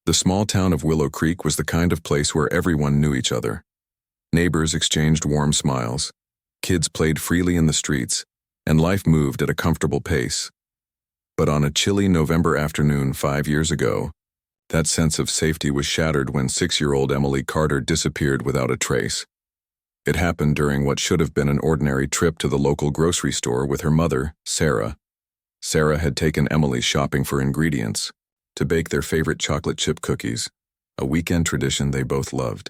The small town of Willow Creek was the kind of place where everyone knew each other. Neighbors exchanged warm smiles, kids played freely in the streets, and life moved at a comfortable pace. But on a chilly November afternoon 5 years ago, that sense of safety was shattered when 6-year-old Emily Carter disappeared without a trace. It happened during what should have been an ordinary trip to the local grocery store with her mother, Sarah. Sarah had taken Emily shopping for ingredients to bake their favorite chocolate chip cookies, a weekend tradition they both loved.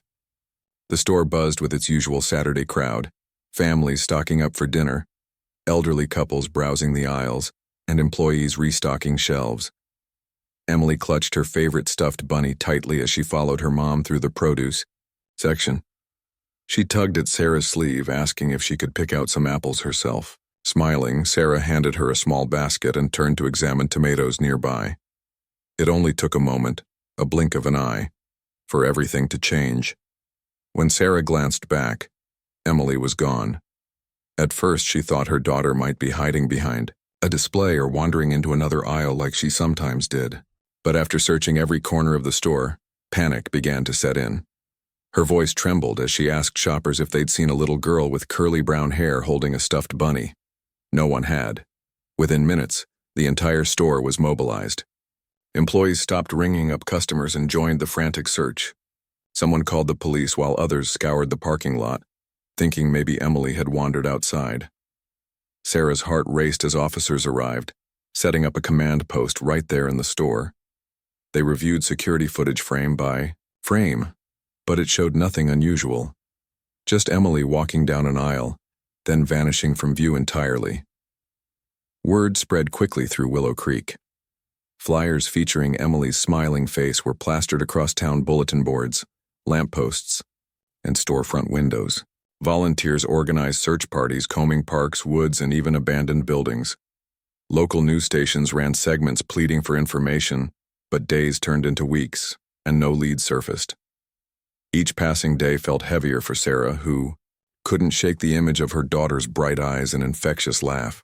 The store buzzed with its usual Saturday crowd, families stocking up for dinner, elderly couples browsing the aisles, and employees restocking shelves. Emily clutched her favorite stuffed bunny tightly as she followed her mom through the produce section. She tugged at Sarah's sleeve, asking if she could pick out some apples herself. Smiling, Sarah handed her a small basket and turned to examine tomatoes nearby. It only took a moment, a blink of an eye, for everything to change. When Sarah glanced back, Emily was gone. At first, she thought her daughter might be hiding behind a display or wandering into another aisle like she sometimes did. But after searching every corner of the store, panic began to set in. Her voice trembled as she asked shoppers if they'd seen a little girl with curly brown hair holding a stuffed bunny. No one had. Within minutes, the entire store was mobilized. Employees stopped ringing up customers and joined the frantic search. Someone called the police while others scoured the parking lot, thinking maybe Emily had wandered outside. Sarah's heart raced as officers arrived, setting up a command post right there in the store. They reviewed security footage frame by frame, but it showed nothing unusual. Just Emily walking down an aisle, then vanishing from view entirely. Word spread quickly through Willow Creek. Flyers featuring Emily's smiling face were plastered across town bulletin boards, lampposts, and storefront windows. Volunteers organized search parties combing parks, woods, and even abandoned buildings. Local news stations ran segments pleading for information, but days turned into weeks, and no leads surfaced. Each passing day felt heavier for Sarah, who couldn't shake the image of her daughter's bright eyes and infectious laugh.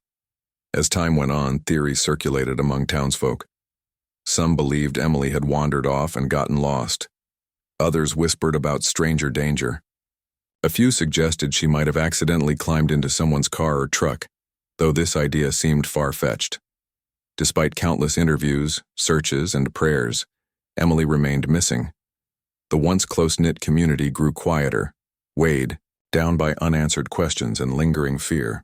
As time went on, theories circulated among townsfolk. Some believed Emily had wandered off and gotten lost. Others whispered about stranger danger. A few suggested she might have accidentally climbed into someone's car or truck, though this idea seemed far-fetched. Despite countless interviews, searches, and prayers, Emily remained missing. The once close-knit community grew quieter, weighed down by unanswered questions and lingering fear.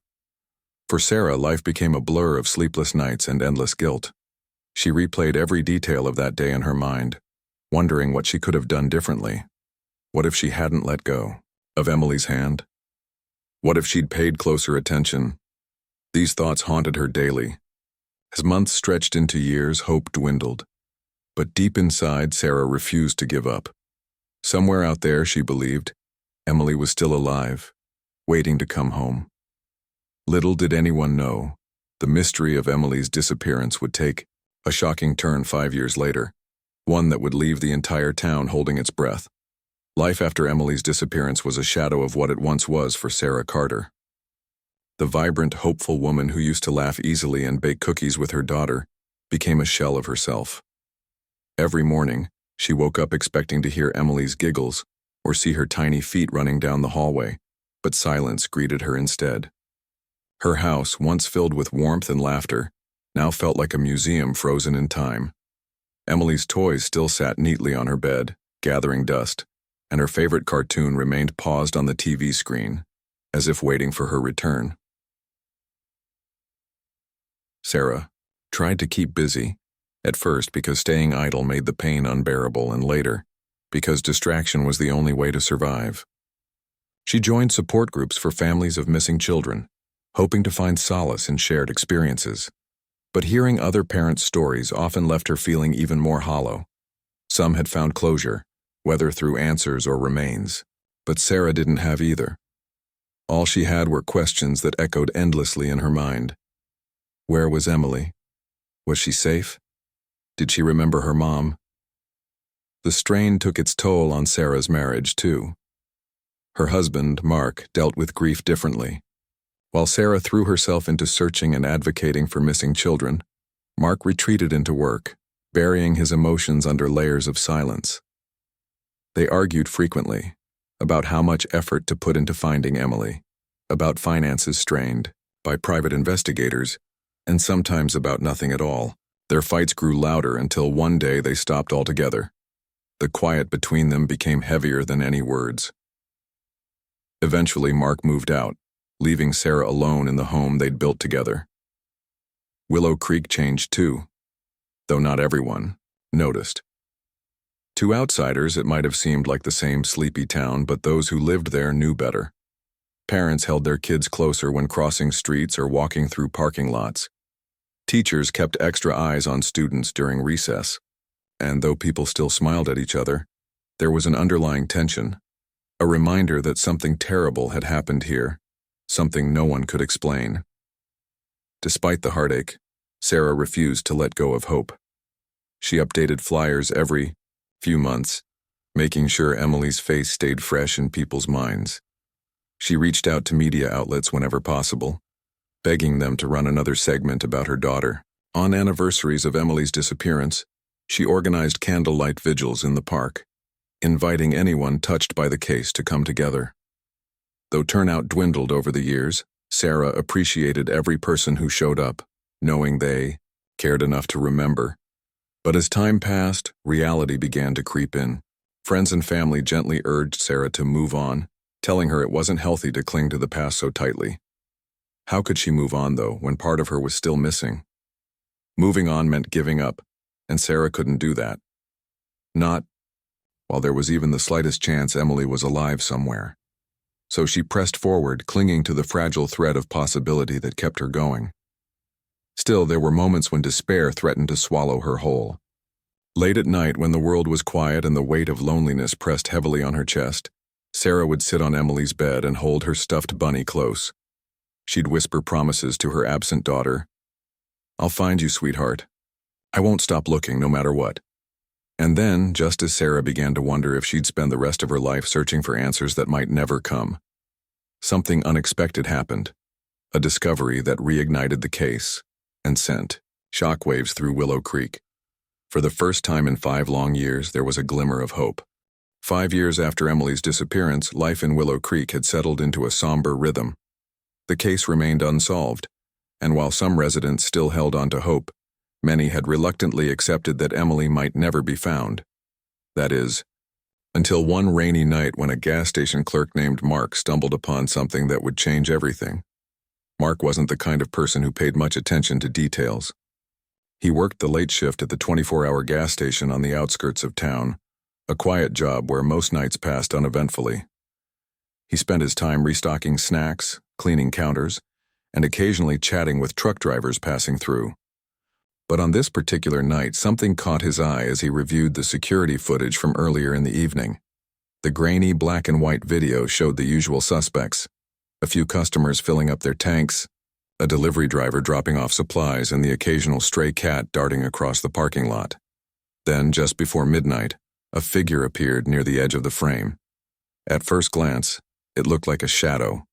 For Sarah, life became a blur of sleepless nights and endless guilt. She replayed every detail of that day in her mind, wondering what she could have done differently. What if she hadn't let go of Emily's hand? What if she'd paid closer attention? These thoughts haunted her daily. As months stretched into years, hope dwindled. But deep inside, Sarah refused to give up. Somewhere out there, she believed, Emily was still alive, waiting to come home. Little did anyone know, the mystery of Emily's disappearance would take a shocking turn 5 years later, one that would leave the entire town holding its breath. Life after Emily's disappearance was a shadow of what it once was for Sarah Carter. The vibrant, hopeful woman who used to laugh easily and bake cookies with her daughter became a shell of herself. Every morning, she woke up expecting to hear Emily's giggles or see her tiny feet running down the hallway, but silence greeted her instead. Her house, once filled with warmth and laughter, now felt like a museum frozen in time. Emily's toys still sat neatly on her bed, gathering dust, and her favorite cartoon remained paused on the TV screen, as if waiting for her return. Sarah tried to keep busy, at first because staying idle made the pain unbearable, and later because distraction was the only way to survive. She joined support groups for families of missing children, hoping to find solace in shared experiences. But hearing other parents' stories often left her feeling even more hollow. Some had found closure, whether through answers or remains, but Sarah didn't have either. All she had were questions that echoed endlessly in her mind. Where was Emily? Was she safe? Did she remember her mom? The strain took its toll on Sarah's marriage, too. Her husband, Mark, dealt with grief differently. While Sarah threw herself into searching and advocating for missing children, Mark retreated into work, burying his emotions under layers of silence. They argued frequently about how much effort to put into finding Emily, about finances strained by private investigators, and sometimes about nothing at all. Their fights grew louder until one day they stopped altogether. The quiet between them became heavier than any words. Eventually, Mark moved out, leaving Sarah alone in the home they'd built together. Willow Creek changed too, though not everyone noticed. To outsiders, it might have seemed like the same sleepy town, but those who lived there knew better. Parents held their kids closer when crossing streets or walking through parking lots. Teachers kept extra eyes on students during recess. And though people still smiled at each other, there was an underlying tension, a reminder that something terrible had happened here, something no one could explain. Despite the heartache, Sarah refused to let go of hope. She updated flyers every few months, making sure Emily's face stayed fresh in people's minds. She reached out to media outlets whenever possible, begging them to run another segment about her daughter. On anniversaries of Emily's disappearance, she organized candlelight vigils in the park, inviting anyone touched by the case to come together. Though turnout dwindled over the years, Sarah appreciated every person who showed up, knowing they cared enough to remember. But as time passed, reality began to creep in. Friends and family gently urged Sarah to move on, telling her it wasn't healthy to cling to the past so tightly. How could she move on, though, when part of her was still missing? Moving on meant giving up, and Sarah couldn't do that. Not while there was even the slightest chance Emily was alive somewhere. So she pressed forward, clinging to the fragile thread of possibility that kept her going. Still, there were moments when despair threatened to swallow her whole. Late at night, when the world was quiet and the weight of loneliness pressed heavily on her chest, Sarah would sit on Emily's bed and hold her stuffed bunny close. She'd whisper promises to her absent daughter. "I'll find you, sweetheart. I won't stop looking, no matter what." And then, just as Sarah began to wonder if she'd spend the rest of her life searching for answers that might never come, something unexpected happened, a discovery that reignited the case and sent shockwaves through Willow Creek. For the first time in 5 long years, there was a glimmer of hope. 5 years after Emily's disappearance, life in Willow Creek had settled into a somber rhythm. The case remained unsolved, and while some residents still held on to hope, many had reluctantly accepted that Emily might never be found. That is, until one rainy night when a gas station clerk named Mark stumbled upon something that would change everything. Mark wasn't the kind of person who paid much attention to details. He worked the late shift at the 24-hour gas station on the outskirts of town, a quiet job where most nights passed uneventfully. He spent his time restocking snacks, cleaning counters, and occasionally chatting with truck drivers passing through. But on this particular night, something caught his eye as he reviewed the security footage from earlier in the evening. The grainy black and white video showed the usual suspects: a few customers filling up their tanks, a delivery driver dropping off supplies, and the occasional stray cat darting across the parking lot. Then, just before midnight, a figure appeared near the edge of the frame. At first glance, it looked like a shadow,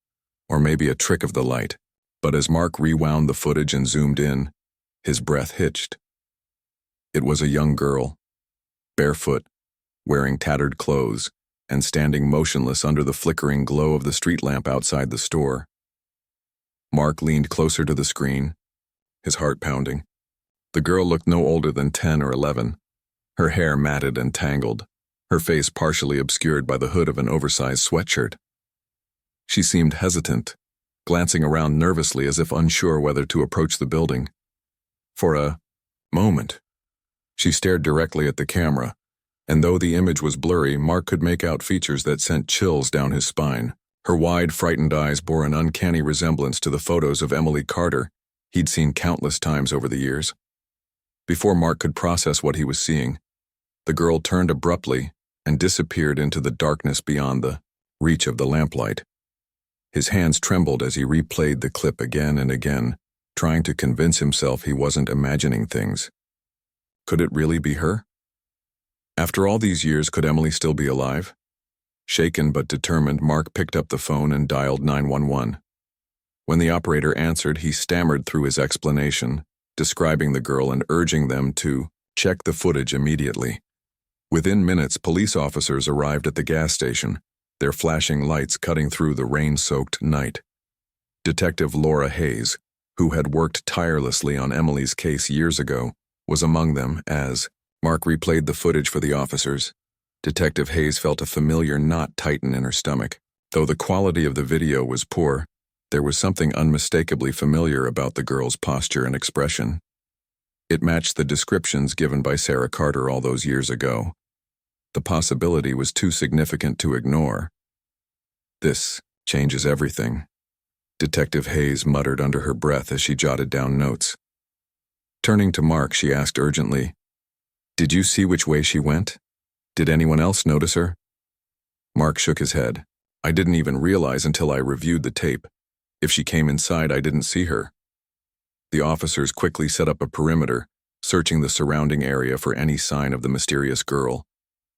or maybe a trick of the light, but as Mark rewound the footage and zoomed in, his breath hitched. It was a young girl, barefoot, wearing tattered clothes, and standing motionless under the flickering glow of the street lamp outside the store. Mark leaned closer to the screen, his heart pounding. The girl looked no older than 10 or 11, her hair matted and tangled, her face partially obscured by the hood of an oversized sweatshirt. She seemed hesitant, glancing around nervously as if unsure whether to approach the building. For a moment, she stared directly at the camera, and though the image was blurry, Mark could make out features that sent chills down his spine. Her wide, frightened eyes bore an uncanny resemblance to the photos of Emily Carter he'd seen countless times over the years. Before Mark could process what he was seeing, the girl turned abruptly and disappeared into the darkness beyond the reach of the lamplight. His hands trembled as he replayed the clip again and again, trying to convince himself he wasn't imagining things. Could it really be her? After all these years, could Emily still be alive? Shaken but determined, Mark picked up the phone and dialed 911. When the operator answered, he stammered through his explanation, describing the girl and urging them to Check the footage immediately. Within minutes, police officers arrived at the gas station, their flashing lights cutting through the rain-soaked night. Detective Laura Hayes, who had worked tirelessly on Emily's case years ago, was among them as Mark replayed the footage for the officers. Detective Hayes felt a familiar knot tighten in her stomach. Though the quality of the video was poor, there was something unmistakably familiar about the girl's posture and expression. It matched the descriptions given by Sarah Carter all those years ago. The possibility was too significant to ignore. "This changes everything," Detective Hayes muttered under her breath as she jotted down notes. Turning to Mark, she asked urgently, "Did you see which way she went? Did anyone else notice her?" Mark shook his head. "I didn't even realize until I reviewed the tape. If she came inside, I didn't see her." The officers quickly set up a perimeter, searching the surrounding area for any sign of the mysterious girl.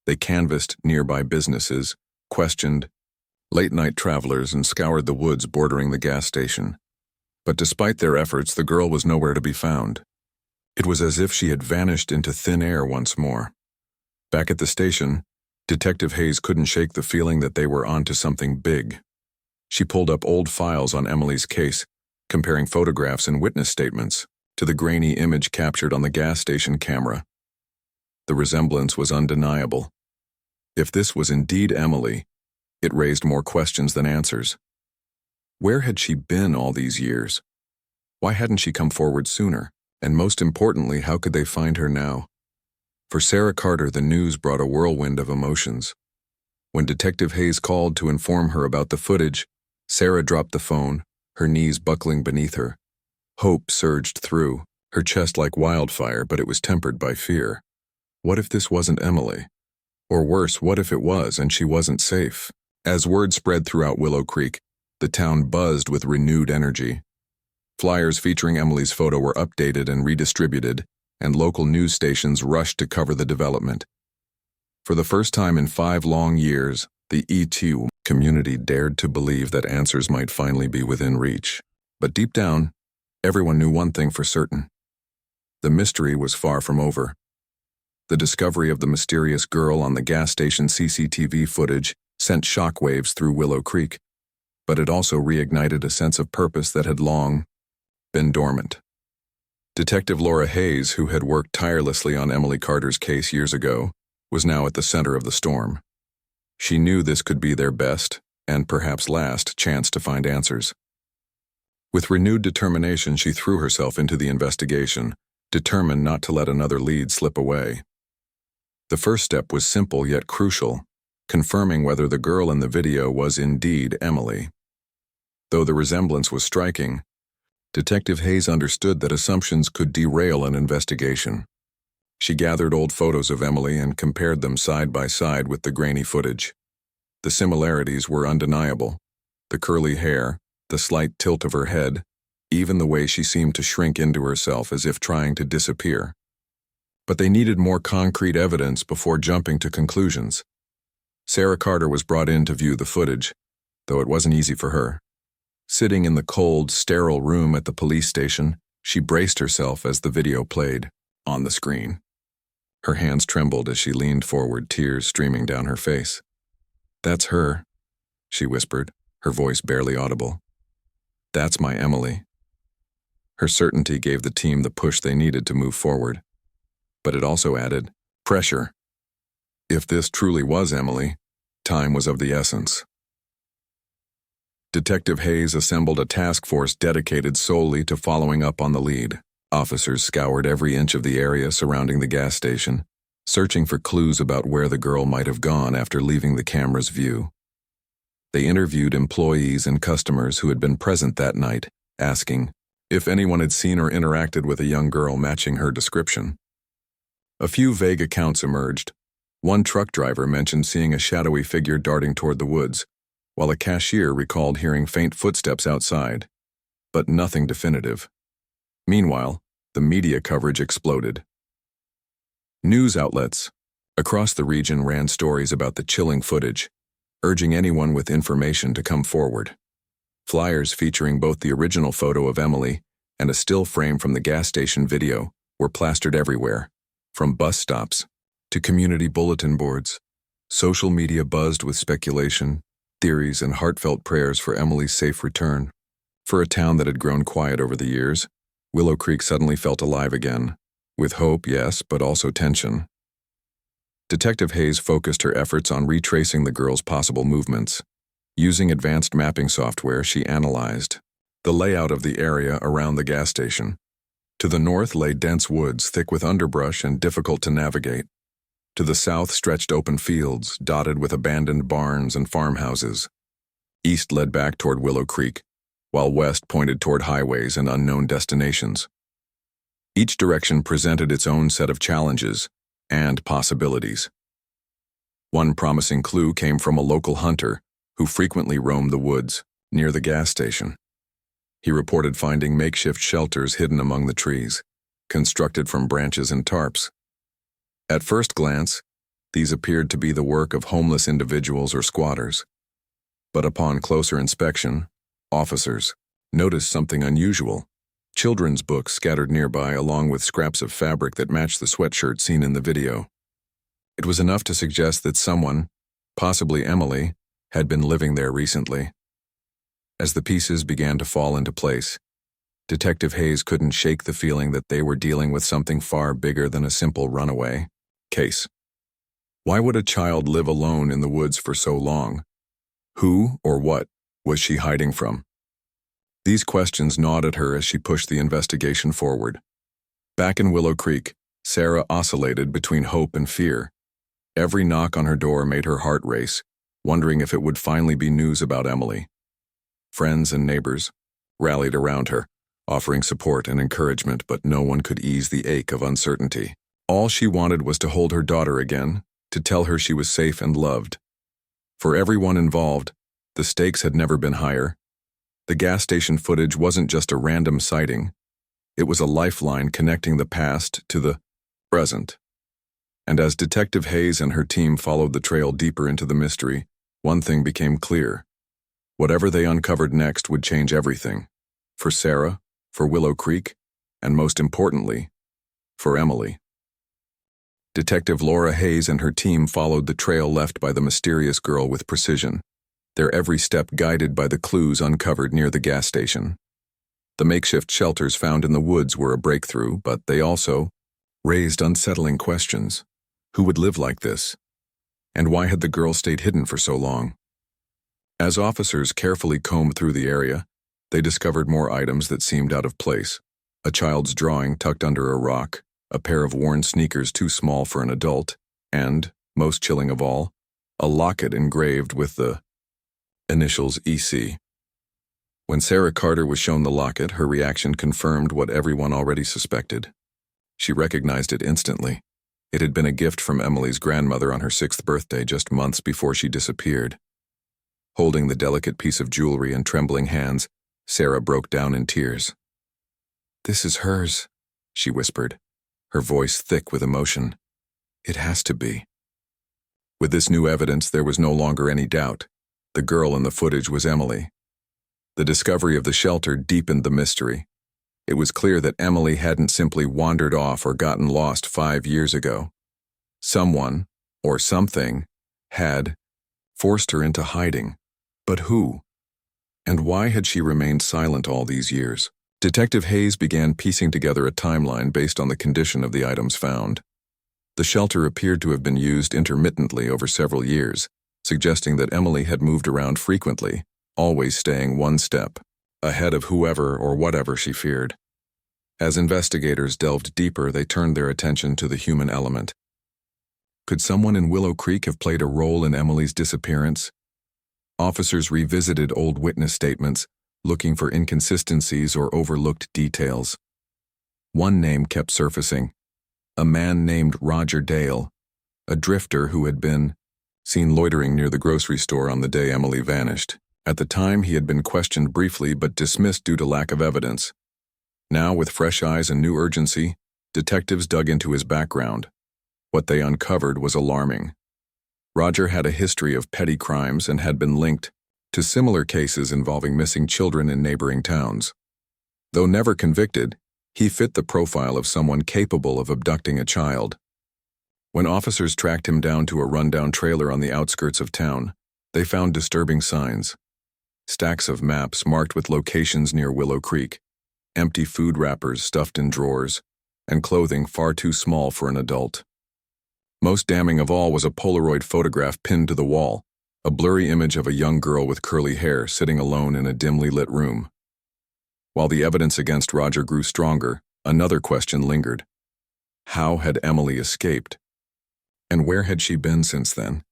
They canvassed nearby businesses, questioned late-night travelers, and scoured the woods bordering the gas station. But despite their efforts, the girl was nowhere to be found. It was as if she had vanished into thin air once more. Back at the station, Detective Hayes couldn't shake the feeling that they were onto something big. She pulled up old files on Emily's case, comparing photographs and witness statements to the grainy image captured on the gas station camera. The resemblance was undeniable. If this was indeed Emily, it raised more questions than answers. Where had she been all these years? Why hadn't she come forward sooner? And most importantly, how could they find her now? For Sarah Carter, the news brought a whirlwind of emotions. When Detective Hayes called to inform her about the footage, Sarah dropped the phone, her knees buckling beneath her. Hope surged through, her chest like wildfire, but it was tempered by fear. What if this wasn't Emily? Or worse, what if it was and she wasn't safe? As word spread throughout Willow Creek, the town buzzed with renewed energy. Flyers featuring Emily's photo were updated and redistributed, and local news stations rushed to cover the development. For the first time in 5 long years, the E2 community dared to believe that answers might finally be within reach. But deep down, everyone knew one thing for certain. The mystery was far from over. The discovery of the mysterious girl on the gas station CCTV footage sent shockwaves through Willow Creek, but it also reignited a sense of purpose that had long been dormant. Detective Laura Hayes, who had worked tirelessly on Emily Carter's case years ago, was now at the center of the storm. She knew this could be their best, and perhaps last, chance to find answers. With renewed determination, she threw herself into the investigation, determined not to let another lead slip away. The first step was simple yet crucial, confirming whether the girl in the video was indeed Emily. Though the resemblance was striking, Detective Hayes understood that assumptions could derail an investigation. She gathered old photos of Emily and compared them side by side with the grainy footage. The similarities were undeniable. The curly hair, the slight tilt of her head, even the way she seemed to shrink into herself as if trying to disappear. But they needed more concrete evidence before jumping to conclusions. Sarah Carter was brought in to view the footage, though it wasn't easy for her. Sitting in the cold, sterile room at the police station, she braced herself as the video played on the screen. Her hands trembled as she leaned forward, tears streaming down her face. "That's her," she whispered, her voice barely audible. "That's my Emily." Her certainty gave the team the push they needed to move forward. But it also added pressure. If this truly was Emily, time was of the essence. Detective Hayes assembled a task force dedicated solely to following up on the lead. Officers scoured every inch of the area surrounding the gas station, searching for clues about where the girl might have gone after leaving the camera's view. They interviewed employees and customers who had been present that night, asking if anyone had seen or interacted with a young girl matching her description. A few vague accounts emerged. One truck driver mentioned seeing a shadowy figure darting toward the woods, while a cashier recalled hearing faint footsteps outside, but nothing definitive. Meanwhile, the media coverage exploded. News outlets across the region ran stories about the chilling footage, urging anyone with information to come forward. Flyers featuring both the original photo of Emily and a still frame from the gas station video were plastered everywhere, From bus stops to community bulletin boards, social media buzzed with speculation, theories, and heartfelt prayers for Emily's safe return. For a town that had grown quiet over the years, Willow Creek suddenly felt alive again, with hope, yes, but also tension. Detective Hayes focused her efforts on retracing the girl's possible movements. Using advanced mapping software, she analyzed the layout of the area around the gas station. To the north lay dense woods, thick with underbrush and difficult to navigate. To the south stretched open fields, dotted with abandoned barns and farmhouses. East led back toward Willow Creek, while west pointed toward highways and unknown destinations. Each direction presented its own set of challenges and possibilities. One promising clue came from a local hunter who frequently roamed the woods near the gas station. He reported finding makeshift shelters hidden among the trees, constructed from branches and tarps. At first glance, these appeared to be the work of homeless individuals or squatters. But upon closer inspection, officers noticed something unusual. Children's books scattered nearby along with scraps of fabric that matched the sweatshirt seen in the video. It was enough to suggest that someone, possibly Emily, had been living there recently. As the pieces began to fall into place, Detective Hayes couldn't shake the feeling that they were dealing with something far bigger than a simple runaway case. Why would a child live alone in the woods for so long? Who or what was she hiding from? These questions gnawed at her as she pushed the investigation forward. Back in Willow Creek, Sarah oscillated between hope and fear. Every knock on her door made her heart race, wondering if it would finally be news about Emily. Friends and neighbors rallied around her, offering support and encouragement, but no one could ease the ache of uncertainty. All she wanted was to hold her daughter again, to tell her she was safe and loved. For everyone involved, the stakes had never been higher. The gas station footage wasn't just a random sighting. It was a lifeline connecting the past to the present. And as Detective Hayes and her team followed the trail deeper into the mystery, one thing became clear. Whatever they uncovered next would change everything. For Sarah, for Willow Creek, and most importantly, for Emily. Detective Laura Hayes and her team followed the trail left by the mysterious girl with precision, their every step guided by the clues uncovered near the gas station. The makeshift shelters found in the woods were a breakthrough, but they also raised unsettling questions. Who would live like this? And why had the girl stayed hidden for so long? As officers carefully combed through the area, they discovered more items that seemed out of place. A child's drawing tucked under a rock, a pair of worn sneakers too small for an adult, and, most chilling of all, a locket engraved with the initials EC. When Sarah Carter was shown the locket, her reaction confirmed what everyone already suspected. She recognized it instantly. It had been a gift from Emily's grandmother on her 6th birthday just months before she disappeared. Holding the delicate piece of jewelry in trembling hands, Sarah broke down in tears. "This is hers," she whispered, her voice thick with emotion. "It has to be." With this new evidence, there was no longer any doubt. The girl in the footage was Emily. The discovery of the shelter deepened the mystery. It was clear that Emily hadn't simply wandered off or gotten lost 5 years ago. Someone, or something, had forced her into hiding. But who? And why had she remained silent all these years? Detective Hayes began piecing together a timeline based on the condition of the items found. The shelter appeared to have been used intermittently over several years, suggesting that Emily had moved around frequently, always staying one step ahead of whoever or whatever she feared. As investigators delved deeper, they turned their attention to the human element. Could someone in Willow Creek have played a role in Emily's disappearance? Officers revisited old witness statements, looking for inconsistencies or overlooked details. One name kept surfacing: a man named Roger Dale, a drifter who had been seen loitering near the grocery store on the day Emily vanished. At the time, he had been questioned briefly but dismissed due to lack of evidence. Now, with fresh eyes and new urgency, detectives dug into his background. What they uncovered was alarming. Roger had a history of petty crimes and had been linked to similar cases involving missing children in neighboring towns. Though never convicted, he fit the profile of someone capable of abducting a child, When officers tracked him down to a rundown trailer on the outskirts of town, they found disturbing signs. Stacks of maps marked with locations near Willow Creek, empty food wrappers stuffed in drawers, and clothing far too small for an adult. Most damning of all was a Polaroid photograph pinned to the wall, a blurry image of a young girl with curly hair sitting alone in a dimly lit room. While the evidence against Roger grew stronger, another question lingered. How had Emily escaped? And where had she been since then?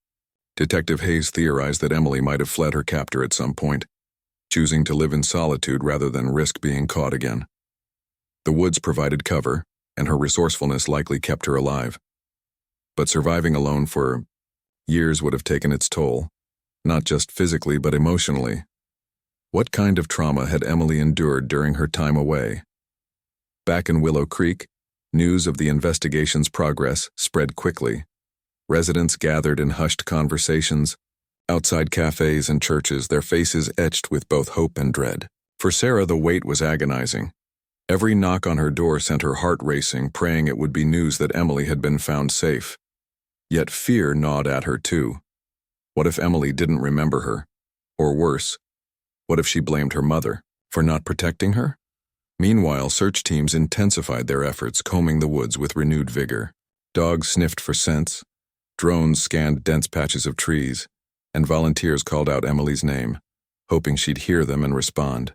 Detective Hayes theorized that Emily might have fled her captor at some point, choosing to live in solitude rather than risk being caught again. The woods provided cover, and her resourcefulness likely kept her alive. But surviving alone for years would have taken its toll, not just physically but emotionally. What kind of trauma had Emily endured during her time away? Back in Willow Creek, news of the investigation's progress spread quickly. Residents gathered in hushed conversations. Outside cafes and churches, their faces etched with both hope and dread. For Sarah, the wait was agonizing. Every knock on her door sent her heart racing, praying it would be news that Emily had been found safe. Yet fear gnawed at her too. What if Emily didn't remember her? Or worse, what if she blamed her mother for not protecting her? Meanwhile, search teams intensified their efforts, combing the woods with renewed vigor. Dogs sniffed for scents, drones scanned dense patches of trees, and volunteers called out Emily's name, hoping she'd hear them and respond.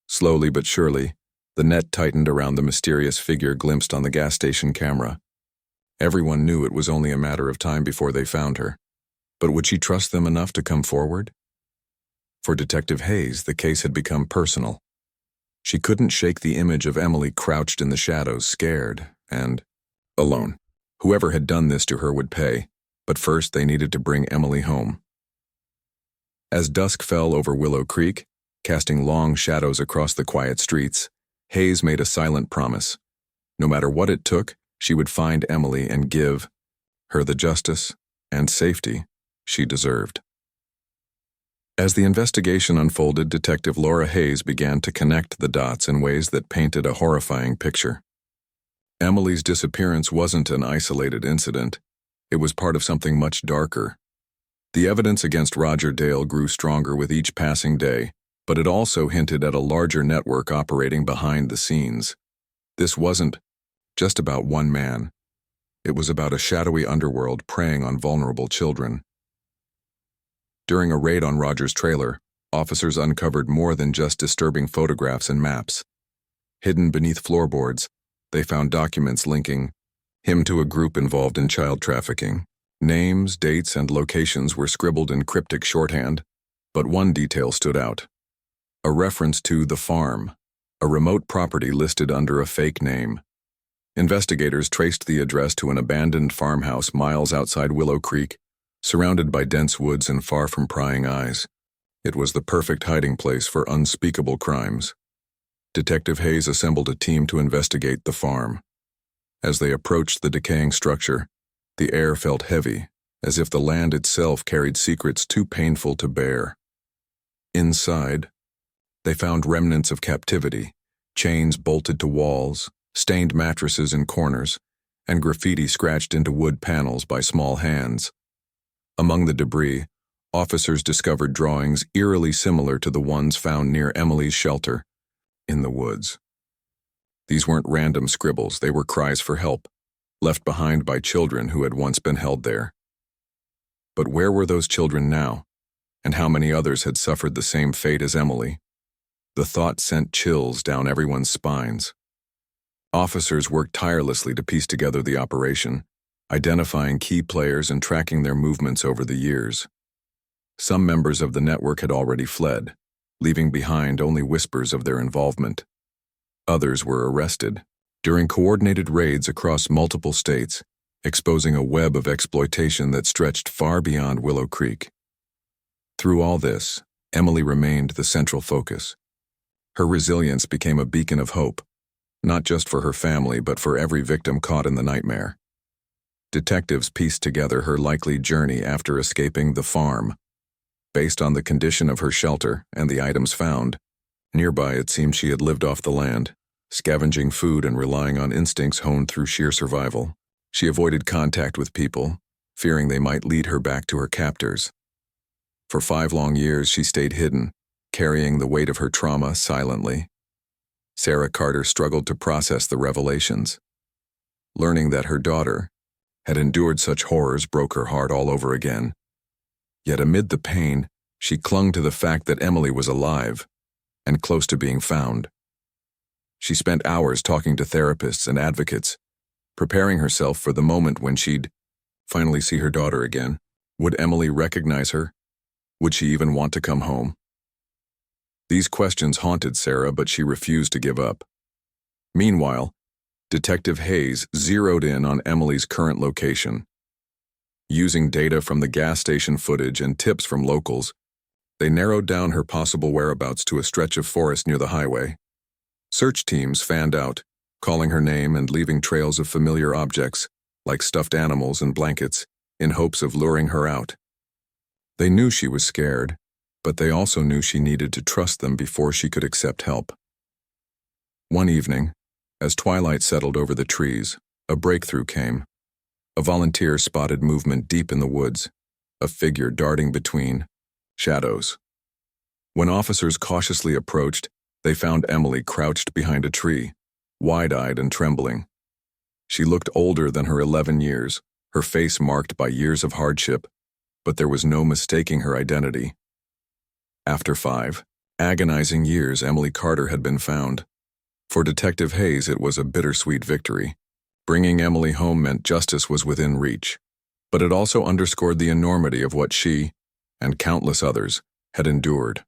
Slowly but surely, the net tightened around the mysterious figure glimpsed on the gas station camera. Everyone knew it was only a matter of time before they found her. But would she trust them enough to come forward? For Detective Hayes, the case had become personal. She couldn't shake the image of Emily crouched in the shadows, scared and alone. Whoever had done this to her would pay, but first they needed to bring Emily home. As dusk fell over Willow Creek, casting long shadows across the quiet streets, Hayes made a silent promise. No matter what it took, she would find Emily and give her the justice and safety she deserved. As the investigation unfolded, Detective Laura Hayes began to connect the dots in ways that painted a horrifying picture. Emily's disappearance wasn't an isolated incident. It was part of something much darker. The evidence against Roger Dale grew stronger with each passing day, but it also hinted at a larger network operating behind the scenes. This wasn't just about one man. It was about a shadowy underworld preying on vulnerable children. During a raid on Roger's trailer, officers uncovered more than just disturbing photographs and maps. Hidden beneath floorboards, they found documents linking him to a group involved in child trafficking. Names, dates, and locations were scribbled in cryptic shorthand, but one detail stood out. A reference to the farm, a remote property listed under a fake name. Investigators traced the address to an abandoned farmhouse miles outside Willow Creek, surrounded by dense woods and far from prying eyes. It was the perfect hiding place for unspeakable crimes. Detective Hayes assembled a team to investigate the farm. As they approached the decaying structure, the air felt heavy, as if the land itself carried secrets too painful to bear. Inside, they found remnants of captivity, chains bolted to walls, stained mattresses in corners, and graffiti scratched into wood panels by small hands. Among the debris, officers discovered drawings eerily similar to the ones found near Emily's shelter, in the woods. These weren't random scribbles, they were cries for help, left behind by children who had once been held there. But where were those children now, and how many others had suffered the same fate as Emily? The thought sent chills down everyone's spines. Officers worked tirelessly to piece together the operation, identifying key players and tracking their movements over the years. Some members of the network had already fled, leaving behind only whispers of their involvement. Others were arrested during coordinated raids across multiple states, exposing a web of exploitation that stretched far beyond Willow Creek. Through all this, Emily remained the central focus. Her resilience became a beacon of hope, not just for her family but for every victim caught in the nightmare. Detectives pieced together her likely journey after escaping the farm. Based on the condition of her shelter and the items found, nearby it seemed she had lived off the land, scavenging food and relying on instincts honed through sheer survival. She avoided contact with people, fearing they might lead her back to her captors. For 5 long years, she stayed hidden, carrying the weight of her trauma silently. Sarah Carter struggled to process the revelations. Learning that her daughter had endured such horrors broke her heart all over again. Yet amid the pain, she clung to the fact that Emily was alive and close to being found. She spent hours talking to therapists and advocates, preparing herself for the moment when she'd finally see her daughter again. Would Emily recognize her? Would she even want to come home? These questions haunted Sarah, but she refused to give up. Meanwhile, Detective Hayes zeroed in on Emily's current location. Using data from the gas station footage and tips from locals, they narrowed down her possible whereabouts to a stretch of forest near the highway. Search teams fanned out, calling her name and leaving trails of familiar objects, like stuffed animals and blankets, in hopes of luring her out. They knew she was scared, but they also knew she needed to trust them before she could accept help. One evening, as twilight settled over the trees, a breakthrough came. A volunteer spotted movement deep in the woods, a figure darting between shadows. When officers cautiously approached, they found Emily crouched behind a tree, wide-eyed and trembling. She looked older than her 11 years, her face marked by years of hardship, but there was no mistaking her identity. After 5 agonizing years, Emily Carter had been found. For Detective Hayes, it was a bittersweet victory. Bringing Emily home meant justice was within reach, but it also underscored the enormity of what she, and countless others, had endured.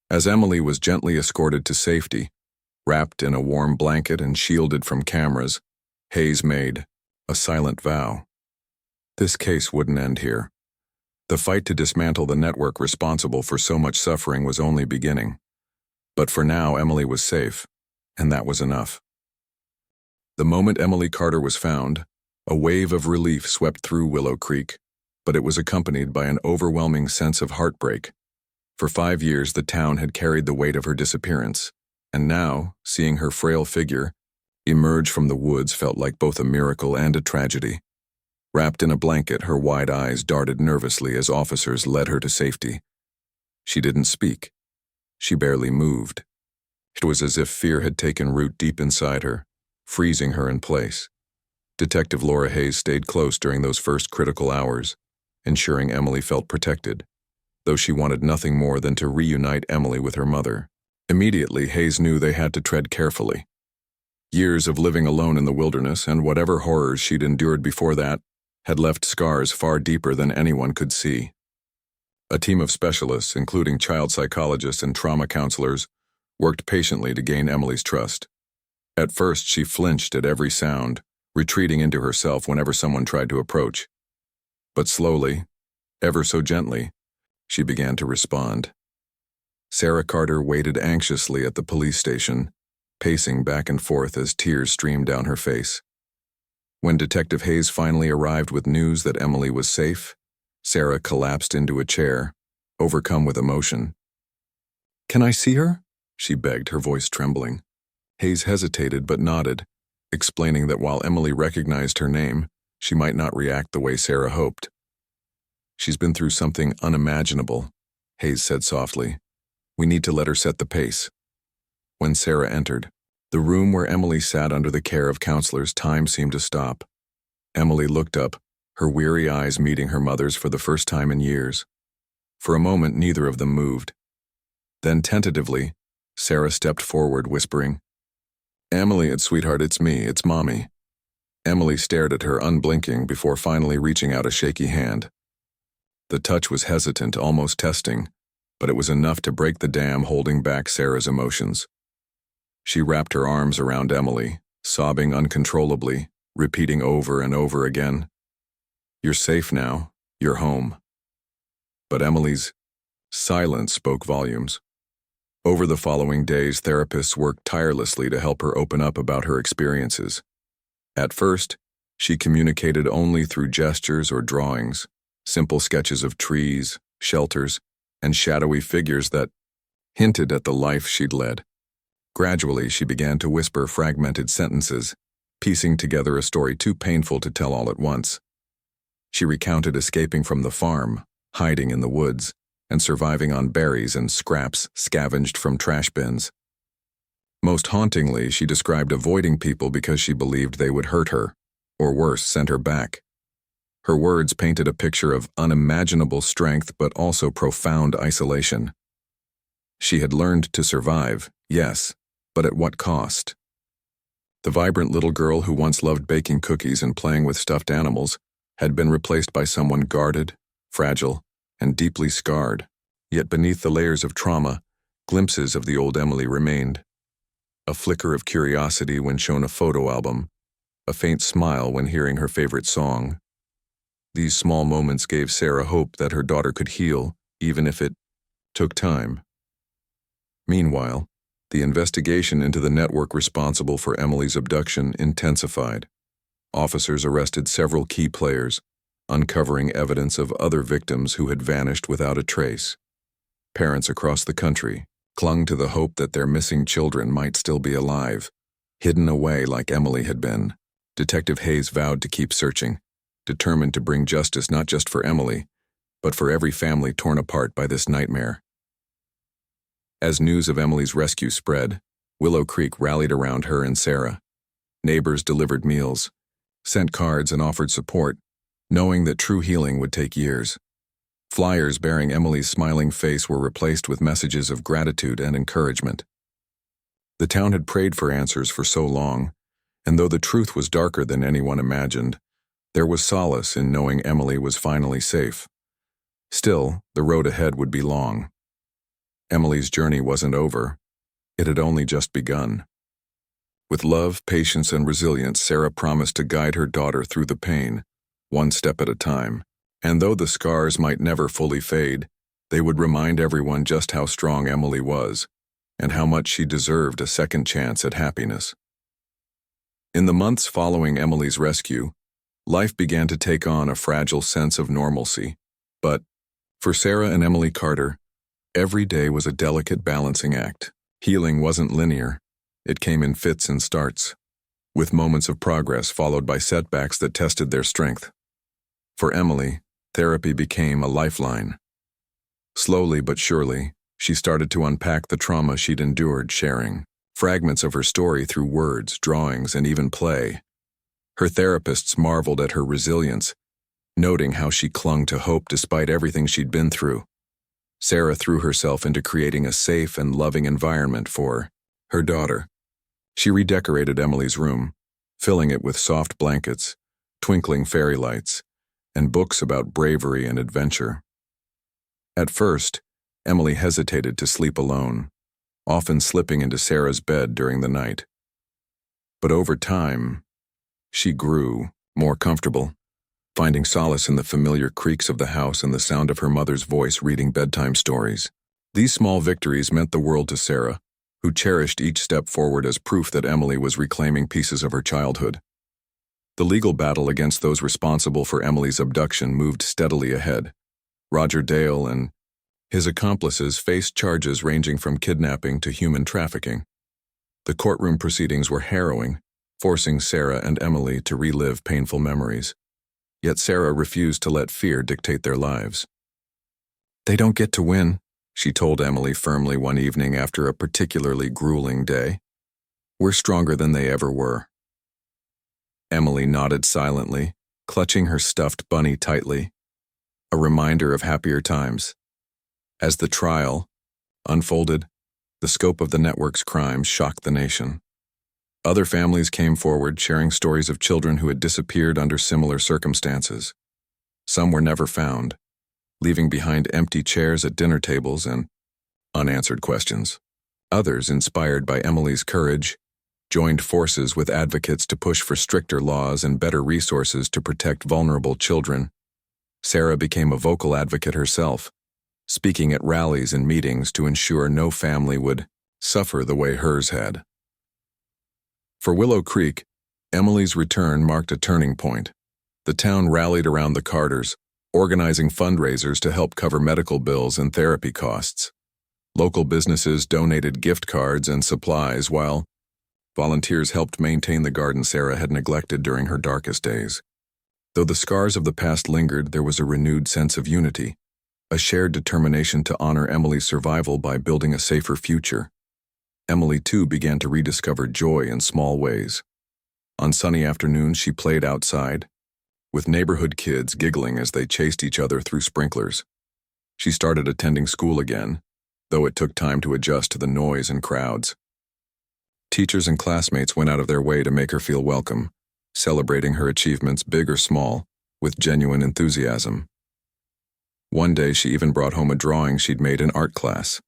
As Emily was gently escorted to safety, wrapped in a warm blanket and shielded from cameras, Hayes made a silent vow. This case wouldn't end here. The fight to dismantle the network responsible for so much suffering was only beginning. But for now, Emily was safe, and that was enough. The moment Emily Carter was found, a wave of relief swept through Willow Creek, but it was accompanied by an overwhelming sense of heartbreak. For 5 years, the town had carried the weight of her disappearance, and now, seeing her frail figure emerge from the woods felt like both a miracle and a tragedy. Wrapped in a blanket, her wide eyes darted nervously as officers led her to safety. She didn't speak. She barely moved. It was as if fear had taken root deep inside her, freezing her in place. Detective Laura Hayes stayed close during those first critical hours, ensuring Emily felt protected, though she wanted nothing more than to reunite Emily with her mother. Immediately, Hayes knew they had to tread carefully. Years of living alone in the wilderness and whatever horrors she'd endured before that had left scars far deeper than anyone could see. A team of specialists, including child psychologists and trauma counselors, worked patiently to gain Emily's trust. At first, she flinched at every sound, retreating into herself whenever someone tried to approach. But slowly, ever so gently, she began to respond. Sarah Carter waited anxiously at the police station, pacing back and forth as tears streamed down her face. When Detective Hayes finally arrived with news that Emily was safe, Sarah collapsed into a chair, overcome with emotion. "Can I see her?" she begged, her voice trembling. Hayes hesitated but nodded, explaining that while Emily recognized her name, she might not react the way Sarah hoped. "She's been through something unimaginable," Hayes said softly. "We need to let her set the pace." When Sarah entered, the room where Emily sat under the care of counselors, time seemed to stop. Emily looked up, her weary eyes meeting her mother's for the first time in years. For a moment, neither of them moved. Then, tentatively, Sarah stepped forward, whispering, "Emily, sweetheart, it's me, it's Mommy." Emily stared at her, unblinking, before finally reaching out a shaky hand. The touch was hesitant, almost testing, but it was enough to break the dam holding back Sarah's emotions. She wrapped her arms around Emily, sobbing uncontrollably, repeating over and over again, "You're safe now, you're home." But Emily's silence spoke volumes. Over the following days, therapists worked tirelessly to help her open up about her experiences. At first, she communicated only through gestures or drawings, simple sketches of trees, shelters, and shadowy figures that hinted at the life she'd led. Gradually, she began to whisper fragmented sentences, piecing together a story too painful to tell all at once. She recounted escaping from the farm, hiding in the woods, and surviving on berries and scraps scavenged from trash bins. Most hauntingly, she described avoiding people because she believed they would hurt her, or worse, send her back. Her words painted a picture of unimaginable strength but also profound isolation. She had learned to survive, yes, but at what cost? The vibrant little girl who once loved baking cookies and playing with stuffed animals had been replaced by someone guarded, fragile, and deeply scarred. Yet beneath the layers of trauma, glimpses of the old Emily remained. A flicker of curiosity when shown a photo album, a faint smile when hearing her favorite song. These small moments gave Sarah hope that her daughter could heal, even if it took time. Meanwhile, the investigation into the network responsible for Emily's abduction intensified. Officers arrested several key players, uncovering evidence of other victims who had vanished without a trace. Parents across the country clung to the hope that their missing children might still be alive, hidden away like Emily had been. Detective Hayes vowed to keep searching, determined to bring justice not just for Emily, but for every family torn apart by this nightmare. As news of Emily's rescue spread, Willow Creek rallied around her and Sarah. Neighbors delivered meals, sent cards, and offered support, knowing that true healing would take years. Flyers bearing Emily's smiling face were replaced with messages of gratitude and encouragement. The town had prayed for answers for so long, and though the truth was darker than anyone imagined, there was solace in knowing Emily was finally safe. Still, the road ahead would be long. Emily's journey wasn't over. It had only just begun. With love, patience, and resilience, Sarah promised to guide her daughter through the pain, one step at a time. And though the scars might never fully fade, they would remind everyone just how strong Emily was, and how much she deserved a second chance at happiness. In the months following Emily's rescue, life began to take on a fragile sense of normalcy. But, for Sarah and Emily Carter, every day was a delicate balancing act. Healing wasn't linear. It came in fits and starts, with moments of progress followed by setbacks that tested their strength. For Emily, therapy became a lifeline. Slowly but surely, she started to unpack the trauma she'd endured, sharing fragments of her story through words, drawings, and even play. Her therapists marveled at her resilience, noting how she clung to hope despite everything she'd been through. Sarah threw herself into creating a safe and loving environment for her daughter. She redecorated Emily's room, filling it with soft blankets, twinkling fairy lights, and books about bravery and adventure. At first, Emily hesitated to sleep alone, often slipping into Sarah's bed during the night. But over time, she grew more comfortable, finding solace in the familiar creaks of the house and the sound of her mother's voice reading bedtime stories. These small victories meant the world to Sarah, who cherished each step forward as proof that Emily was reclaiming pieces of her childhood. The legal battle against those responsible for Emily's abduction moved steadily ahead. Roger Dale and his accomplices faced charges ranging from kidnapping to human trafficking. The courtroom proceedings were harrowing, forcing Sarah and Emily to relive painful memories. Yet Sarah refused to let fear dictate their lives. "They don't get to win," she told Emily firmly one evening after a particularly grueling day. "We're stronger than they ever were." Emily nodded silently, clutching her stuffed bunny tightly, a reminder of happier times. As the trial unfolded, the scope of the network's crimes shocked the nation. Other families came forward, sharing stories of children who had disappeared under similar circumstances. Some were never found, leaving behind empty chairs at dinner tables and unanswered questions. Others, inspired by Emily's courage, joined forces with advocates to push for stricter laws and better resources to protect vulnerable children. Sarah became a vocal advocate herself, speaking at rallies and meetings to ensure no family would suffer the way hers had. For Willow Creek, Emily's return marked a turning point. The town rallied around the Carters, organizing fundraisers to help cover medical bills and therapy costs. Local businesses donated gift cards and supplies, while Volunteers helped maintain the garden Sarah had neglected during her darkest days. Though the scars of the past lingered, there was a renewed sense of unity, a shared determination to honor Emily's survival by building a safer future. Emily, too, began to rediscover joy in small ways. On sunny afternoons, she played outside, with neighborhood kids giggling as they chased each other through sprinklers. She started attending school again, though it took time to adjust to the noise and crowds. Teachers and classmates went out of their way to make her feel welcome, celebrating her achievements, big or small, with genuine enthusiasm. One day she even brought home a drawing she'd made in art class,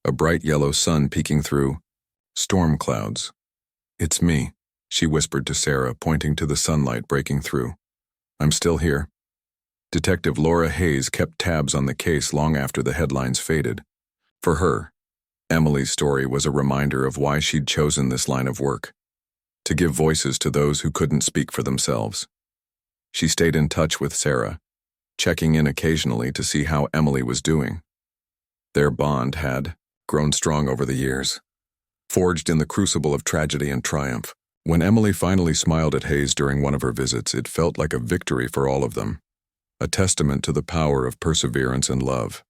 a bright yellow sun peeking through storm clouds. "It's me," she whispered to Sarah, pointing to the sunlight breaking through. "I'm still here." Detective Laura Hayes kept tabs on the case long after the headlines faded. For her, Emily's story was a reminder of why she'd chosen this line of work: to give voices to those who couldn't speak for themselves. She stayed in touch with Sarah, checking in occasionally to see how Emily was doing. Their bond had grown strong over the years, forged in the crucible of tragedy and triumph. When Emily finally smiled at Hayes during one of her visits, it felt like a victory for all of them, a testament to the power of perseverance and love.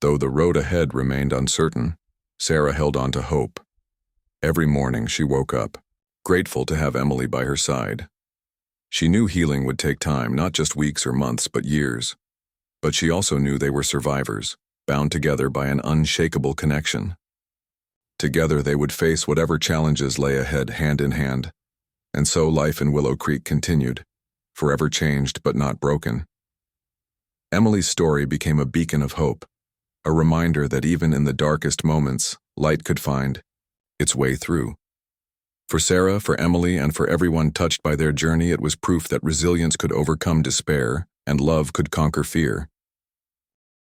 Though the road ahead remained uncertain, Sarah held on to hope. Every morning she woke up, grateful to have Emily by her side. She knew healing would take time, not just weeks or months, but years. But she also knew they were survivors, bound together by an unshakable connection. Together they would face whatever challenges lay ahead, hand in hand. And so life in Willow Creek continued, forever changed but not broken. Emily's story became a beacon of hope, a reminder that even in the darkest moments, light could find its way through. For Sarah, for Emily, and for everyone touched by their journey, it was proof that resilience could overcome despair and love could conquer fear.